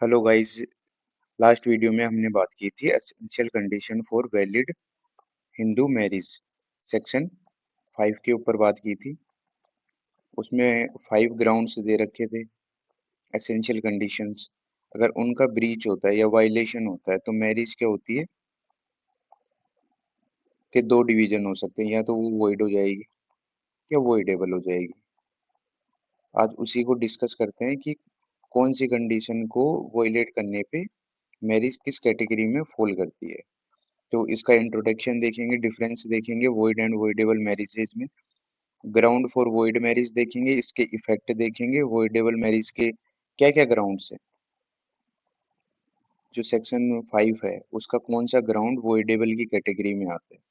Hello guys. Last video में हमने बात की थी essential condition for valid Hindu marriage. Section 5 के ऊपर बात की थी। उसमें 5 ग्राउंड्स दे रखे थे एसेंशियल कंडीशंस। अगर उनका ब्रीच होता है या वायलेशन होता है तो मैरिज क्या होती है कि दो डिवीजन हो सकते हैं, या तो वो वॉइड हो जाएगी या वॉइडेबल हो जाएगी। आज उसी को डिस्कस करते हैं कि कौन सी कंडीशन को वॉयलेट करने पे मैरिज किस कैटेगरी में फॉल करती है। तो इसका इंट्रोडक्शन देखेंगे, डिफरेंस देखेंगे वॉइड एंड वॉइडेबल मैरिजेज में, ग्राउंड फॉर वॉइड मैरिज देखेंगे, इसके इफेक्ट देखेंगे, वॉइडेबल मैरिज के क्या क्या ग्राउंड्स है। जो सेक्शन 5 है उसका कौन सा ग्राउंड वॉइडेबल की कैटेगरी में आता है।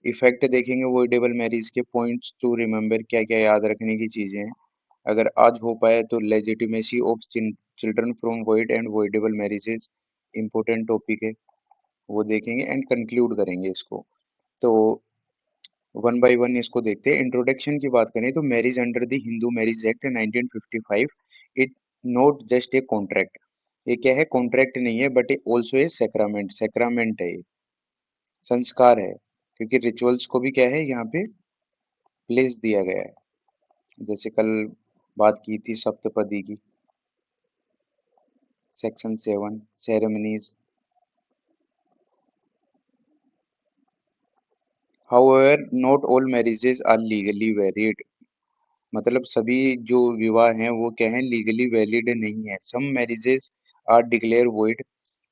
इफेक्ट देखेंगे वॉइडेबल मैरिज के, पॉइंट्स टू रिमेंबर, क्या क्या याद रखने की चीजें हैं। अगर आज हो पाए तो legitimacy of children from void and voidable marriages important topic है, वो देखेंगे एंड कंक्लूड करेंगे इसको। तो वन बाय वन इसको देखते हैं। इंट्रोडक्शन की बात करें तो marriage under the Hindu marriage act 1955 it not just a contract. ये क्या है? कॉन्ट्रैक्ट नहीं है but also a sacrament. Sacrament है, ये संस्कार है, क्योंकि रिचुअल्स को भी क्या है यहाँ पे प्लेस दिया गया है। जैसे कल बात की थी सप्तपदी की, section 7 ceremonies. However not all marriages are legally valid. मतलब सभी जो विवाह हैं वो क्या है, लीगली वैलिड नहीं है। सम मैरिजेस आर डिक्लेयर वॉइड,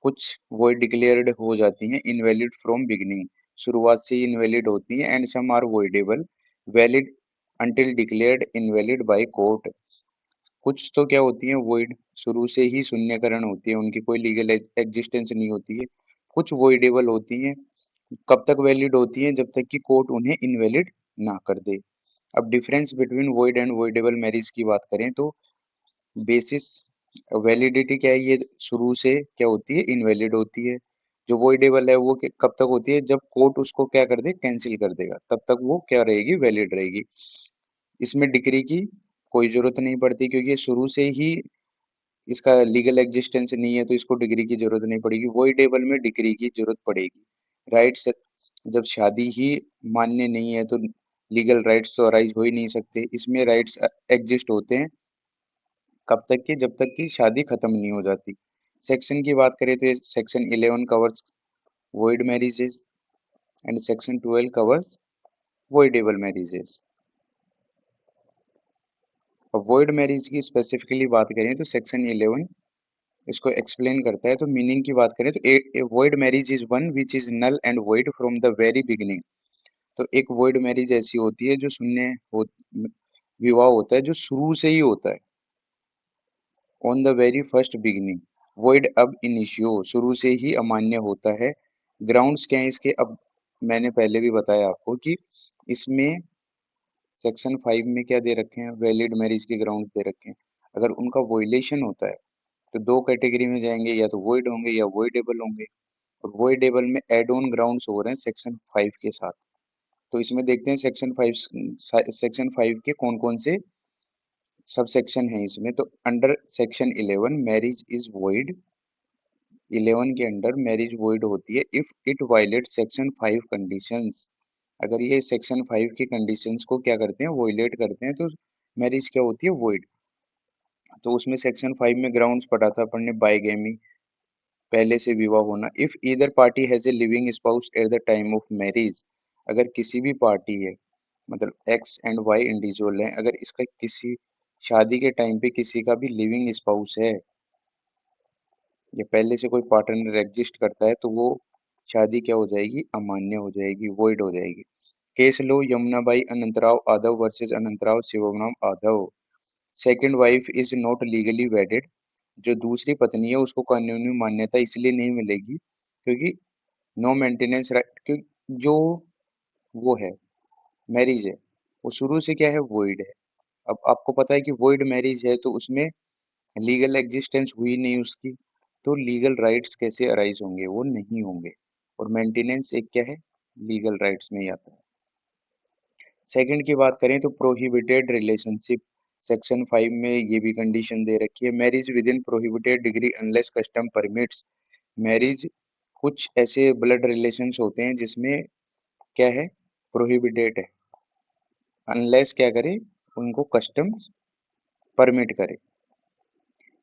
कुछ वॉइड डिक्लेयर्ड हो जाती हैं, इनवैलिड फ्रॉम बिगिनिंग, शुरुआत से ही इनवैलिड होती हैं, and some are voidable valid until declared invalid by court. कुछ तो क्या होती हैं वॉइड, शुरू से ही शून्यकरण होती है, उनकी कोई लीगल एग्जिस्टेंस नहीं होती है। कुछ वॉइडेबल होती हैं, कब तक वैलिड होती हैं? जब तक कि कोर्ट उन्हें इनवैलिड ना कर दे। अब difference between void and voidable marriage की बात करें तो बेसिस वैलिडिटी क्या है, ये शुरू से क्या होती है, इनवैलिड होती है। जो वॉइडेबल है वो कब तक होती है? जब कोर्ट उसको क्या कर दे, कैंसिल कर देगा, तब तक वो क्या रहेगी, वैलिड रहेगी। इसमें डिक्री की कोई जरूरत नहीं पड़ती, क्योंकि ये शुरू से ही इसका लीगल एग्जिस्टेंस नहीं है, तो इसको डिग्री की जरूरत नहीं पड़ेगी। वॉइडेबल में डिग्री की जरूरत पड़ेगी। राइट्स, जब शादी ही मान्य नहीं है तो लीगल राइट्स तो अराइज हो ही नहीं सकते। इसमें राइट्स एग्जिस्ट होते हैं कब तक की, जब तक की शादी खत्म नहीं हो जाती। सेक्शन की बात करें तो ये section 11 covers void marriages and section 12 covers voidable marriages. अब वॉइड मैरिज की स्पेसिफिकली बात करें तो सेक्शन 11 इसको एक्सप्लेन करता है। तो मीनिंग की बात करें तो a void marriage is one which is null and void from the very beginning. तो एक वॉइड मैरिज ऐसी होती है जो शून्य हो, विवाह होता है जो शुरू से ही होता है, on the very first beginning. Void अब इनिशियो, शुरू से ही अमान्य होता है। ग्राउंड्स क्या है इसके? अब मैंने पहले भी बताया आपको कि इसमें सेक्शन 5 में क्या दे रखे हैं, वैलिड मैरिज के ग्राउंड दे रखे हैं। अगर उनका वॉयलेशन होता है तो दो कैटेगरी में जाएंगे, या तो वॉइड होंगे या वॉइडेबल होंगे। और वॉइडेबल में एड ऑन ग्राउंड्स हो रहे हैं सेक्शन 5 के साथ। तो इसमें देखते हैं सेक्शन 5 के कौन कौन से सब सेक्शन है इसमें। तो under section 11 marriage is void, 11 के अंडर मैरिज वॉइड होती है if it violate section 5 conditions. अगर ये सेक्शन 5 की कंडीशंस को क्या करते हैं, वॉयलेट करते हैं, तो मैरिज क्या होती है, वॉइड। तो उसमें सेक्शन 5 में ग्राउंड्स पढ़ा था अपन ने, बाइगेमी, पहले से विवाह होना। If either party has a living spouse at the time of marriage, अगर किसी भी पार्टी है, मतलब एक्स एंड वाई इंडिविजुअल है, अगर इसका किसी शादी के टाइम पे किसी का भी लिविंग स्पाउस है या पहले से कोई पार्टनर एग्जिस्ट करता है, तो वो शादी क्या हो जाएगी, अमान्य हो जाएगी, वॉइड हो जाएगी। Case law Yamunabai Anantrao Adhav versus Anantrao Shivram Adhav. Second wife is not legally wedded, जो दूसरी पत्नी है उसको कानूनी मान्यता इसलिए नहीं मिलेगी क्योंकि नो मेंटेनेंस राइट, क्योंकि जो वो है मैरिज है वो शुरू से क्या है, वॉइड है। अब आपको पता है कि वॉइड मैरिज है तो उसमें लीगल एग्जिस्टेंस हुई नहीं उसकी, तो लीगल राइट्स कैसे अराइज होंगे, वो नहीं होंगे। और मेंटेनेंस एक क्या है, लीगल राइट्स में ही आता है। सेकंड की बात करें तो प्रोहिबिटेड रिलेशनशिप, सेक्शन 5 में ये भी कंडीशन दे रखी है, marriage with in prohibited degree unless custom permits. Marriage कुछ ऐसे ब्लड रिलेशंस होते हैं जिसमें क्या है, प्रोहिबिटेड है, अनलेस क्या करे, उनको कस्टम परमिट करे।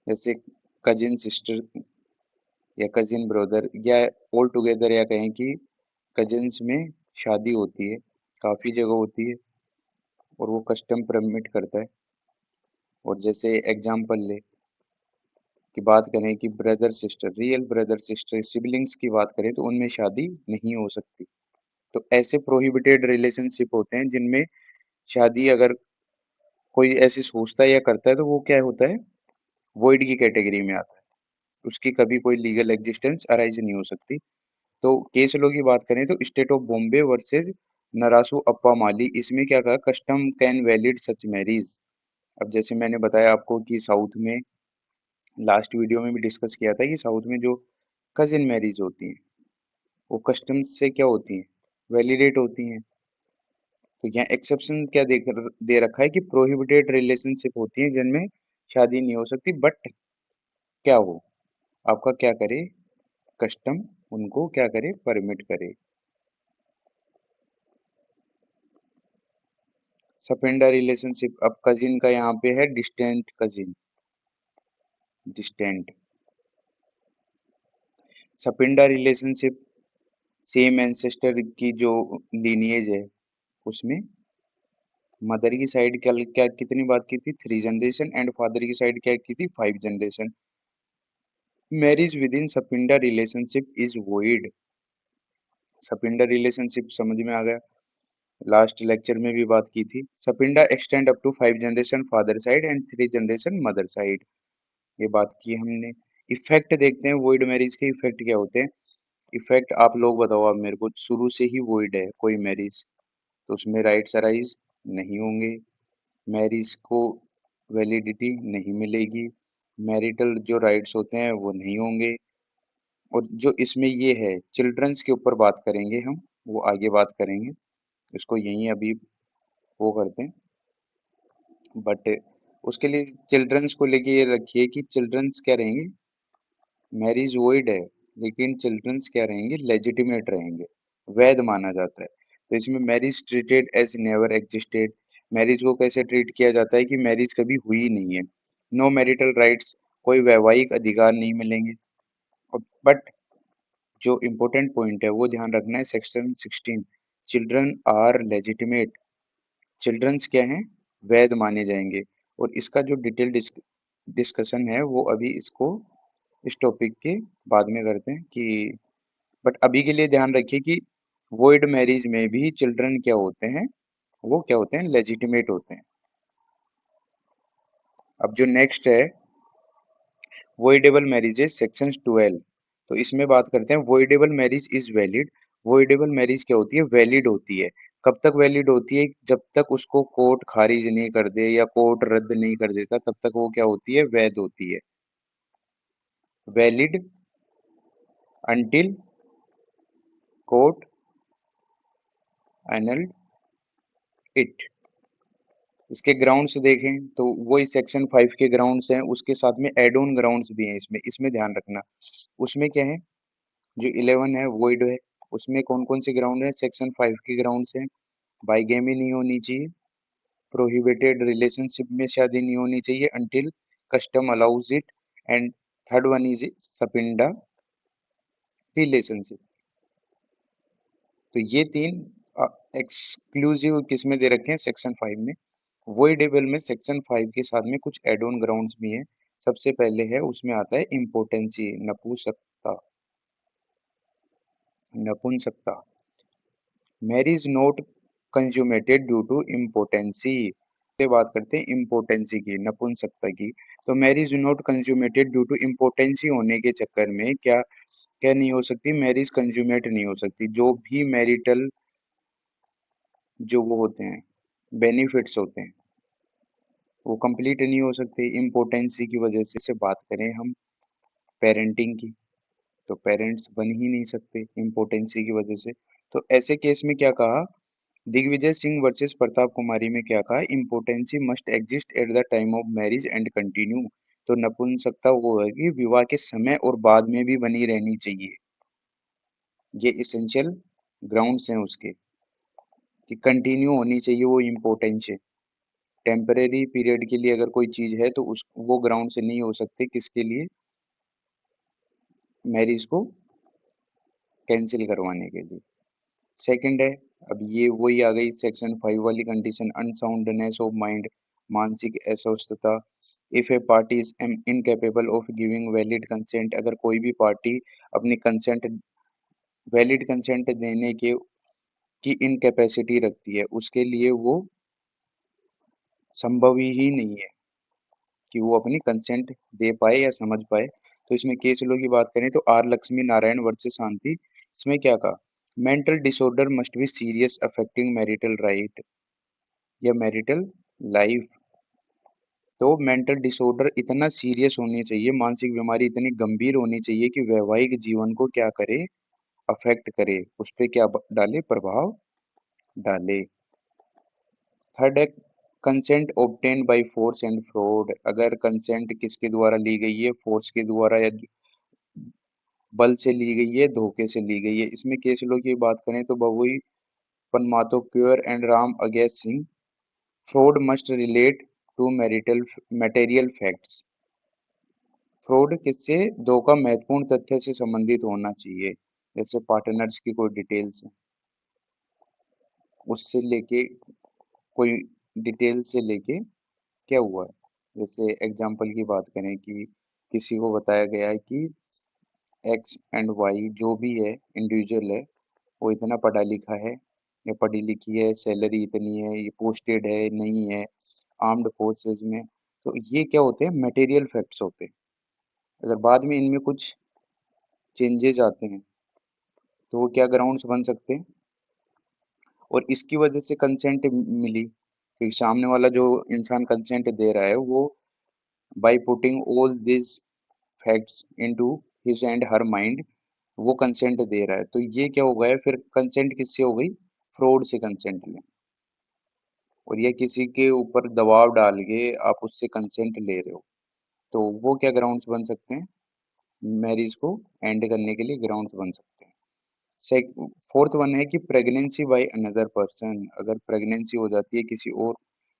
जैसे कजिन सिस्टर या कजिन ब्रदर या ऑल टुगेदर, या कहें कि कजिन्स में शादी होती है, काफ़ी जगह होती है और वो कस्टम परमिट करता है। और जैसे एग्जांपल ले की बात करें कि brother sister, real brother sister siblings की बात करें तो उनमें शादी नहीं हो सकती। तो ऐसे प्रोहिबिटेड रिलेशनशिप होते हैं जिनमें शादी अगर कोई ऐसे सोचता है या करता है तो वो क्या होता है, वॉइड की कैटेगरी में आता है, उसकी कभी कोई लीगल एग्जिस्टेंस अराइज नहीं हो सकती। तो केस लॉ की बात करें तो state of Bombay versus Narasu Appa Mali, इसमें क्या कहा, custom can valid such marriage. अब जैसे मैंने बताया आपको कि साउथ में, लास्ट वीडियो में भी डिस्कस किया था कि साउथ में जो कजिन मैरिज होती हैं वो कस्टम्स से क्या होती हैं, वैलिडेट होती हैं। तो यहाँ एक्सेप्शन क्या दे रखा है कि प्रोहिबिटेड रिलेशनशिप होती हैं जिनमें शादी नहीं हो सकती, बट क्या हो, आपका क्या करे, कस्टम उनको क्या करे, परमिट करे। सपेंडा रिलेशनशिप, अब कजिन का यहाँ पे है distant cousin, distant. सपिंडा relationship same ancestor की जो लीनिएज है उसमें मदर की साइड क्या क्या कितनी बात की थी, 3 जनरेशन, एंड फादर की साइड क्या की थी, 5 generation. Marriage with in सपिंडा relationship is void. सपिंडा relationship समझ में आ गया, लास्ट लेक्चर में भी बात की थी। Sapinda extend up to 5 generation father side and 3 generation mother side, ये बात की हमने। इफेक्ट देखते हैं वोइड मैरिज के इफेक्ट क्या होते हैं। इफेक्ट आप लोग बताओ, आप मेरे को, शुरू से ही वोइड है कोई मैरिज तो उसमें राइट्स अराइज नहीं होंगे, मैरिज को वैलिडिटी नहीं मिलेगी, मैरिटल जो राइट्स होते हैं वो नहीं होंगे। और जो इसमें ये है चिल्ड्रंस के ऊपर बात करेंगे हम, वो आगे बात करेंगे, इसको यहीं अभी वो करते हैं। बट उसके लिए चिल्ड्रंस को लेके ये रखिए कि चिल्ड्रंस क्या रहेंगे, मैरिज वोइड है लेकिन चिल्ड्रंस क्या रहेंगे, लेजिटिमेट रहेंगे, वैध माना जाता है। तो इसमें marriage treated as never existed, marriage को कैसे ट्रीट किया जाता है कि मैरिज कभी हुई नहीं है। नो मैरिटल राइट्स, कोई वैवाहिक अधिकार नहीं मिलेंगे। बट जो इम्पोर्टेंट पॉइंट है वो ध्यान रखना है, section 16, children are legitimate, childrens क्या हैं, वैध माने जाएंगे। और इसका जो डिटेल डिस्कशन है वो अभी इसको, इस टॉपिक के बाद में करते हैं कि, बट अभी के लिए ध्यान रखिए कि वॉइड मैरिज में भी चिल्ड्रन क्या होते हैं, वो क्या होते हैं, लेजिटिमेट होते हैं। अब जो नेक्स्ट है वॉइडेबल मैरिजेज सेक्शन 12, तो इसमें बात करते हैं voidable marriage is valid. Voidable marriage क्या होती है, वैलिड होती है। कब तक वैलिड होती है, जब तक उसको कोर्ट खारिज नहीं कर दे या कोर्ट रद्द नहीं कर देता तब तक वो क्या होती है, वैध होती है। Valid until court एनल्ड it. इसके ग्राउंड्स देखें तो वही सेक्शन 5 के ग्राउंड्स हैं, उसके साथ में एड ऑन ग्राउंड्स भी हैं इसमें, इसमें ध्यान रखना। उसमें क्या है, जो 11 है वॉइड है, उसमें कौन कौन से ग्राउंड है, सेक्शन 5 के ग्राउंड्स हैं। बाईगेमी नहीं होनी चाहिए, प्रोहिबिटेड रिलेशनशिप में शादी नहीं होनी चाहिए until custom allows it, and third one is सपिंडा relationship. तो ये तीन एक्सक्लूसिव किस में दे रखे हैं, सेक्शन 5 में। वोइडेबल में सेक्शन 5 के साथ में कुछ एड ऑन ग्राउंड्स भी हैं। सबसे पहले है, उसमें आता है इम्पोर्टेंसी, नपुंसकता, नपुंसकता। Marriage not consummated due to impotency, पे बात करते हैं इम्पोर्टेंसी की, नपुंसकता की। तो marriage not consummated due to impotency होने के चक्कर में क्या क्या नहीं हो सकती, मैरिज कंज्यूमेट नहीं हो सकती। जो भी मैरिटल जो वो होते हैं, बेनिफिट्स होते हैं, वो कंप्लीट नहीं हो सकते इम्पोर्टेंसी की वजह से बात करें हम पेरेंटिंग की, तो पेरेंट्स बन ही नहीं सकते इम्पोर्टेंसी की वजह से। तो ऐसे केस में क्या कहा, दिग्विजय सिंह वर्सेस प्रताप कुमारी में क्या कहा, impotency must exist at the time of marriage and continue. तो नपुंसकता वो है कि विवाह के समय और बाद में भी बनी रहनी चाहिए। ये इसेंशियल ग्राउंड्स हैं उसके, कि कंटिन्यू होनी चाहिए, वो इम्पोर्टेंस है। टेम्परेरी पीरियड के लिए अगर कोई चीज है तो उस वो ग्राउंड से नहीं हो सकती, किसके लिए, मैरिज को कैंसिल करवाने के लिए। सेकंड है, अब ये वही आ गई सेक्शन 5 वाली कंडीशन, अनसाउंडनेस ऑफ माइंड, मानसिक अस्वस्थता। If A party is incapable of giving valid consent, अगर कोई भी पार्टी अपनी कंसेंट, वैलिड कंसेंट देने के की इनकैपेसिटी रखती है, उसके लिए वो संभव ही नहीं है कि वो अपनी कंसेंट दे पाए या समझ पाए। तो इसमें केस लो की बात करें तो आर लक्ष्मी नारायण वर्सेस शांति, इसमें क्या कहा, mental disorder must be serious affecting marital right या मैरिटल लाइफ। तो मेंटल डिसऑर्डर इतना सीरियस होनी चाहिए, मानसिक बीमारी इतनी गंभीर होनी चाहिए कि वैवाहिक जीवन को क्या करे, अफेक्ट करे, उस पर क्या डाले, प्रभाव डाले। थर्ड है consent obtain by force and fraud, अगर कंसेंट किसके द्वारा ली गई है, फोर्स के द्वारा या बल से ली गई है, धोखे से ली गई है। इसमें केस लो की बात करें तो Babui Panmato Kuer and Ram against Singh, fraud must relate to marital material facts. Fraud किससे, दो का महत्वपूर्ण तथ्य से संबंधित होना चाहिए, जैसे पार्टनर्स की कोई डिटेल्स है उससे लेके, कोई डिटेल से लेके क्या हुआ है। जैसे एग्जांपल की बात करें कि किसी को बताया गया है कि एक्स एंड वाई जो भी है इंडिविजुअल है, वो इतना पढ़ा लिखा है या पढ़ी लिखी है, सैलरी इतनी है, ये पोस्टेड है नहीं है, आर्म्ड फोर्सेस में। तो ये क्या होते हैं, मटेरियल फैक्ट्स होते हैं। अगर बाद में इनमें कुछ चेंजेस आते हैं तो वो क्या ग्राउंड्स बन सकते हैं, और इसकी वजह से कंसेंट मिली, क्योंकि सामने वाला जो इंसान कंसेंट दे रहा है वो by putting all this facts into his and her mind, वो कंसेंट दे रहा है। तो ये क्या हो गया, फिर कंसेंट किससे हो गई, फ्रॉड से कंसेंट ले, और ये किसी के ऊपर दबाव डाल के आप उससे कंसेंट ले रहे हो, तो वो क्या ग्राउंड्स बन सकते हैं, मैरिज को एंड करने के लिए ग्राउंड्स बन सकते हैं। फोर्थ वन है कि प्रेगनेंसी बाय अनदर पर्सन, अगर प्रेगनेंसी हो जाती है किसी और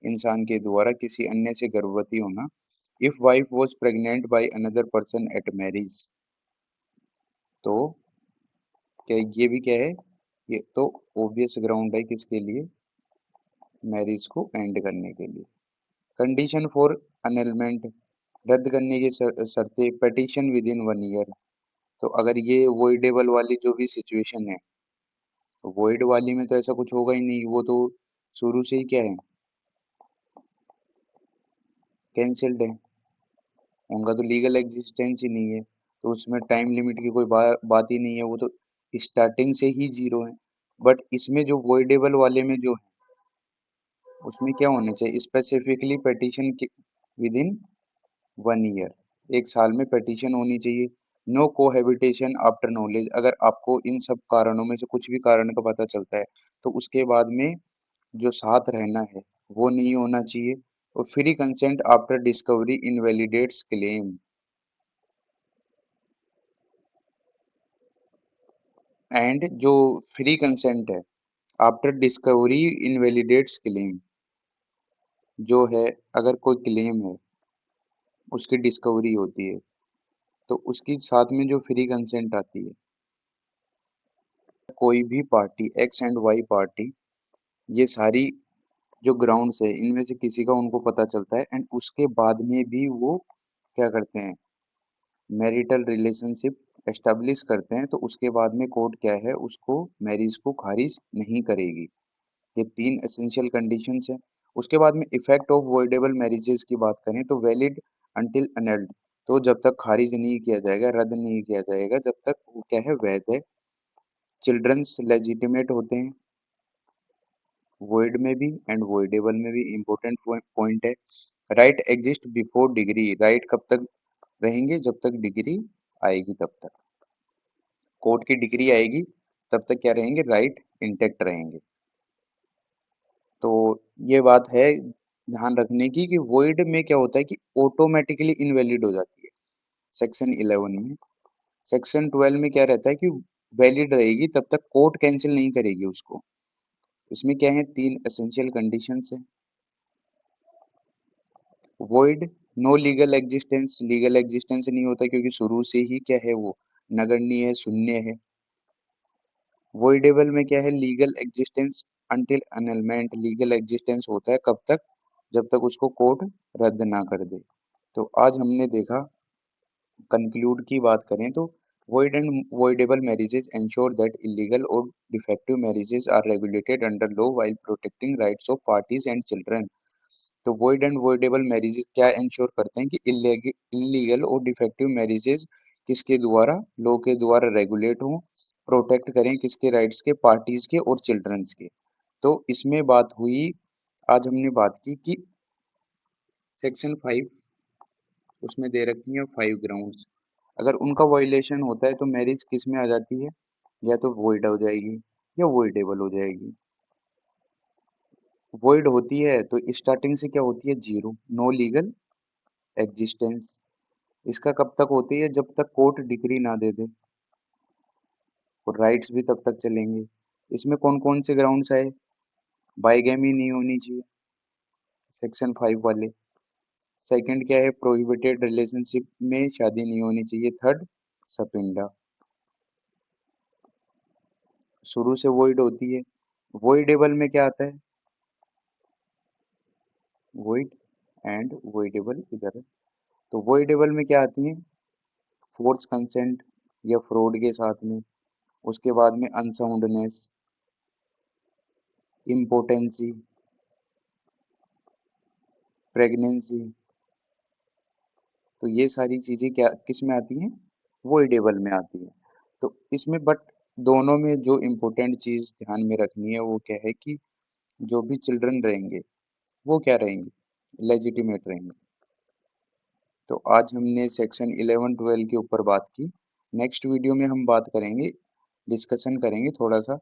इंसान के द्वारा, किसी अन्य से गर्भवती होना। If wife was pregnant by another person at marriage, तो क्या ये भी क्या है, ये तो ऑब्वियस ग्राउंड है किसके लिए, मैरिज को एंड करने के लिए। कंडीशन फॉर अनलमेंट, रद्द करने की शर्तें, पिटीशन विद इन 1 ईयर। तो अगर ये वॉइडेबल वाली जो भी सिचुएशन है, वॉइड वाली में तो ऐसा कुछ होगा ही नहीं, वो तो शुरू से ही क्या है, कैंसिल्ड है, उनका तो लीगल एग्जिस्टेंस ही नहीं है, तो उसमें टाइम लिमिट की कोई बात ही नहीं है, वो तो स्टार्टिंग से ही जीरो है। बट इसमें जो वॉइडेबल वाले में जो है, उसमें क्या होना चाहिए, specifically petition with in 1 year, 1 साल में पिटीशन होनी चाहिए। नो कोहैबिटेशन आफ्टर नॉलेज, अगर आपको इन सब कारणों में से कुछ भी कारण का पता चलता है तो उसके बाद में जो साथ रहना है वो नहीं होना चाहिए। और free consent after discovery invalidates claim, and जो फ्री कंसेंट है आफ्टर डिस्कवरी इनवैलिडेट्स क्लेम, जो है अगर कोई क्लेम है उसकी डिस्कवरी होती है तो उसकी साथ में जो फ्री कंसेंट आती है, कोई भी party X and Y party, ये सारी जो ग्राउंड्स है इनमें से किसी का उनको पता चलता है एंड उसके बाद में भी वो क्या करते हैं, मैरिटल रिलेशनशिप एस्टेब्लिश करते हैं, तो उसके बाद में कोर्ट क्या है, उसको मैरिज को खारिज नहीं करेगी। ये 3 एसेंशियल कंडीशंस हैं। उसके बाद में इफेक्ट ऑफ वॉइडेबल मैरिजेस की बात करें तो वैलिड अंटिल अनल्ड, तो जब तक खारिज नहीं किया जाएगा, रद्द नहीं किया जाएगा, जब तक वो क्या है, वैध है। चिल्ड्रंस लेजिटिमेट होते हैं, वॉइड में भी एंड वॉइडेबल में भी, इंपॉर्टेंट पॉइंट है। Right exist before degree, right कब तक रहेंगे, जब तक डिग्री आएगी, तब तक कोर्ट की डिग्री आएगी तब तक क्या रहेंगे, राइट इंटेक्ट रहेंगे। तो ये बात है ध्यान रखने की कि वॉइड में क्या होता है कि ऑटोमेटिकली इनवैलिड हो जाती है सेक्शन 11 में। सेक्शन 12 में क्या रहता है कि वैलिड रहेगी तब तक कोर्ट कैंसिल नहीं करेगी उसको। इसमें क्या है, तीन एसेंशियल कंडीशंस है। Void, no legal existence, legal existence नहीं होता क्योंकि शुरू से ही क्या है वो नगण्य है, शून्य है। वॉइडेबल में क्या है, legal existence until अनलमेंट, legal existence होता है कब तक, जब तक उसको कोर्ट रद्द ना कर दे। तो आज हमने देखा, कंक्लूड की बात करें तो void and voidable marriages ensure that illegal or defective marriages are regulated under law while protecting rights of parties and children। तो void and voidable marriages क्या इंश्योर करते हैं कि इलीगल और डिफेक्टिव मैरिजेज किसके द्वारा, लॉ के द्वारा रेगुलेट हों, प्रोटेक्ट करें किसके राइट्स के, पार्टीज के और चिल्ड्रंस के। तो इसमें बात हुई, आज हमने बात की कि सेक्शन 5 उसमें दे रखी है 5 ग्राउंड्स। अगर उनका वायलेशन होता है तो मैरिज किस में आ जाती है, या तो वॉइड हो जाएगी या वॉइडेबल हो जाएगी। वॉइड होती है तो स्टार्टिंग से क्या होती है, जीरो, नो लीगल एग्जिस्टेंस। इसका कब तक होती है, जब तक कोर्ट डिग्री ना दे दे, और राइट्स भी तब तक चलेंगे। इसमें कौन कौन से ग्राउंड्स आए, बाइगैमी नहीं होनी चाहिए सेक्शन 5 वाले। सेकंड क्या है, प्रोहिबिटेड रिलेशनशिप में शादी नहीं होनी चाहिए। थर्ड, सपिंडा, शुरू से वॉइड होती है। वॉइडेबल में क्या आता है, वॉइड एंड वॉइडेबल इधर है। तो वॉइडेबल में क्या आती है, फोर्स कंसेंट या फ्रॉड के साथ में, उसके बाद में अनसाउंडनेस, इम्पोटेंसी, प्रेगनेंसी। तो ये सारी चीजें क्या किस में आती हैं, वॉइडेबल में आती है। तो इसमें बट दोनों में जो इम्पोर्टेंट चीज ध्यान में रखनी है वो क्या है कि जो भी चिल्ड्रन रहेंगे वो क्या रहेंगे, लेजिटिमेट रहेंगे। तो आज हमने सेक्शन 11-12 के ऊपर बात की। नेक्स्ट वीडियो में हम बात करेंगे, डिस्कशन करेंगे थोड़ा सा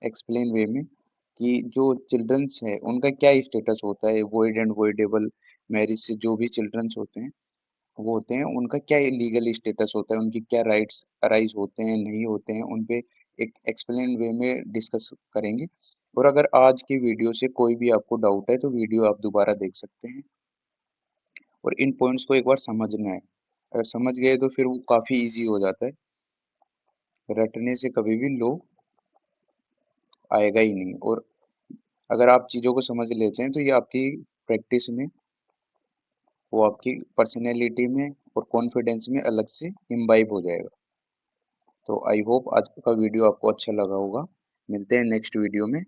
एक्सप्लेन वे में कि जो चिल्ड्रंस है उनका क्या स्टेटस होता है, वॉइड एंड वॉइडेबल मैरिज से जो भी चिल्ड्रंस होते हैं वो होते हैं, उनका क्या लीगल स्टेटस होता है, उनकी क्या राइट्स अराइज होते हैं, नहीं होते हैं, उन पे एक एक्सप्लेन वे में डिस्कस करेंगे। और अगर आज की वीडियो से कोई भी आपको डाउट है तो वीडियो आप दोबारा देख सकते हैं, और इन पॉइंट्स को एक बार समझना है। अगर समझ गए तो फिर वो काफ़ी इजी हो जाता है, रटने से कभी भी लो आएगा ही नहीं। और अगर आप चीज़ों को समझ लेते हैं तो ये आपकी प्रैक्टिस में, वो आपकी पर्सनैलिटी में और कॉन्फिडेंस में अलग से इम्बाइब हो जाएगा। तो आई होप आज का वीडियो आपको अच्छा लगा होगा। मिलते हैं नेक्स्ट वीडियो में।